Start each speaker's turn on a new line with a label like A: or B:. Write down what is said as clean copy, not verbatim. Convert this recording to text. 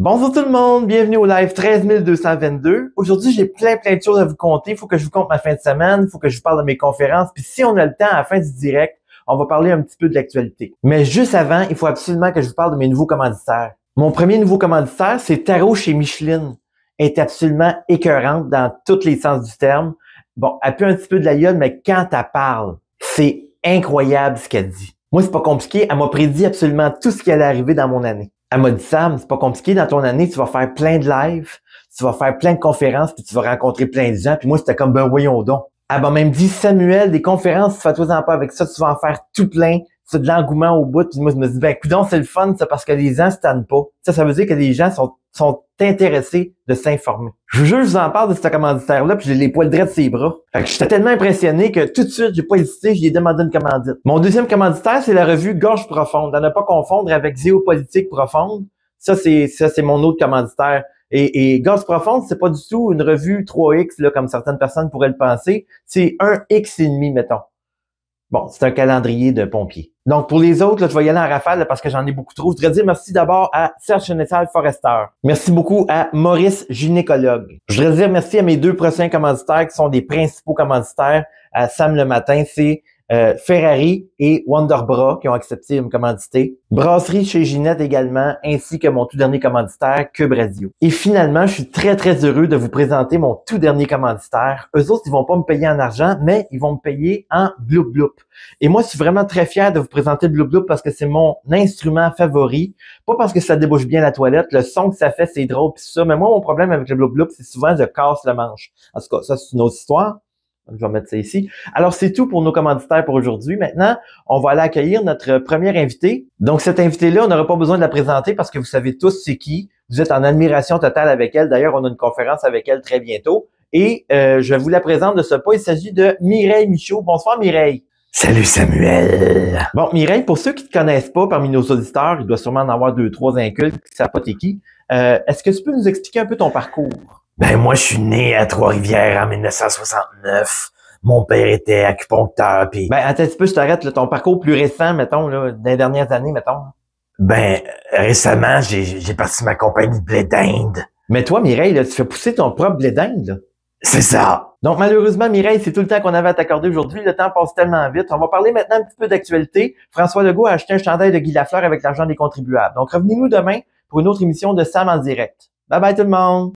A: Bonjour tout le monde, bienvenue au live 13222. Aujourd'hui, j'ai plein de choses à vous conter. Il faut que je vous conte ma fin de semaine, il faut que je vous parle de mes conférences. Puis si on a le temps à la fin du direct, on va parler un petit peu de l'actualité. Mais juste avant, il faut absolument que je vous parle de mes nouveaux commanditaires. Mon premier nouveau commanditaire, c'est Tarot chez Micheline. Elle est absolument écœurante dans tous les sens du terme. Bon, elle pue un petit peu de la gueule, mais quand elle parle, c'est incroyable ce qu'elle dit. Moi, c'est pas compliqué. Elle m'a prédit absolument tout ce qui allait arriver dans mon année. Elle m'a dit, Sam, c'est pas compliqué. Dans ton année, tu vas faire plein de lives, tu vas faire plein de conférences, puis tu vas rencontrer plein de gens. Puis moi, c'était comme, ben voyons donc. Elle m'a même dit, Samuel, des conférences, fais-toi-en pas avec ça, tu vas en faire tout plein. Tu as de l'engouement au bout. Puis moi, je me dis, ben coudonc, c'est le fun, ça, parce que les gens se tannent pas. Ça veut dire que les gens sont intéressés de s'informer. Je vous jure, je vous en parle de ce commanditaire-là, puis j'ai les poils drettes de ses bras. Fait que j'étais tellement impressionné que tout de suite, j'ai pas hésité, j'ai demandé une commandite. Mon deuxième commanditaire, c'est la revue Gorge Profonde. À ne pas confondre avec Géopolitique Profonde. Ça, c'est mon autre commanditaire. Et Gorge Profonde, c'est pas du tout une revue 3X, là, comme certaines personnes pourraient le penser. C'est 1X,5, mettons. Bon, c'est un calendrier de pompiers. Donc, pour les autres, là, je vais y aller en rafale là, parce que j'en ai beaucoup trop. Je voudrais dire merci d'abord à Serge Chenessal Forester. Merci beaucoup à Maurice Gynécologue. Je voudrais dire merci à mes deux prochains commanditaires qui sont des principaux commanditaires à Sam le matin. C'est Ferrari et Wonderbra qui ont accepté de me commanditer. Brasserie chez Ginette également, ainsi que mon tout dernier commanditaire, Cube Radio. Et finalement, je suis très heureux de vous présenter mon tout dernier commanditaire. Eux autres, ils vont pas me payer en argent, mais ils vont me payer en Bloop Bloop. Et moi, je suis vraiment très fier de vous présenter le Bloop Bloop parce que c'est mon instrument favori. Pas parce que ça débouche bien la toilette, le son que ça fait, c'est drôle pis ça. Mais moi, mon problème avec le Bloop Bloop, c'est souvent je casse le manche. En tout cas, ça, c'est une autre histoire. Je vais mettre ça ici. Alors, c'est tout pour nos commanditaires pour aujourd'hui. Maintenant, on va aller accueillir notre première invitée. Donc, cette invitée-là, on n'aura pas besoin de la présenter parce que vous savez tous c'est qui. Vous êtes en admiration totale avec elle. D'ailleurs, on a une conférence avec elle très bientôt. Et je vous la présente de ce pas. Il s'agit de Mireille Michaud. Bonsoir, Mireille.
B: Salut Samuel!
A: Bon, Mireille, pour ceux qui ne te connaissent pas parmi nos auditeurs, il doit sûrement en avoir 2-3 incultes qui ne savent pas t'es qui. Est-ce que tu peux nous expliquer un peu ton parcours?
B: Ben moi, je suis né à Trois-Rivières en 1969. Mon père était acupuncteur, puis...
A: Ben, attends un petit peu, je t'arrête, là, ton parcours plus récent, mettons, là, des dernières années, mettons.
B: Ben, récemment, j'ai parti ma compagnie de blé d'Inde.
A: Mais toi, Mireille, là, tu fais pousser ton propre blé d'Inde, là.
B: C'est ça.
A: Donc, malheureusement, Mireille, c'est tout le temps qu'on avait à t'accorder aujourd'hui. Le temps passe tellement vite. On va parler maintenant un petit peu d'actualité. François Legault a acheté un chandail de Guy Lafleur avec l'argent des contribuables. Donc, revenez-nous demain pour une autre émission de Sam en direct. Bye bye tout le monde!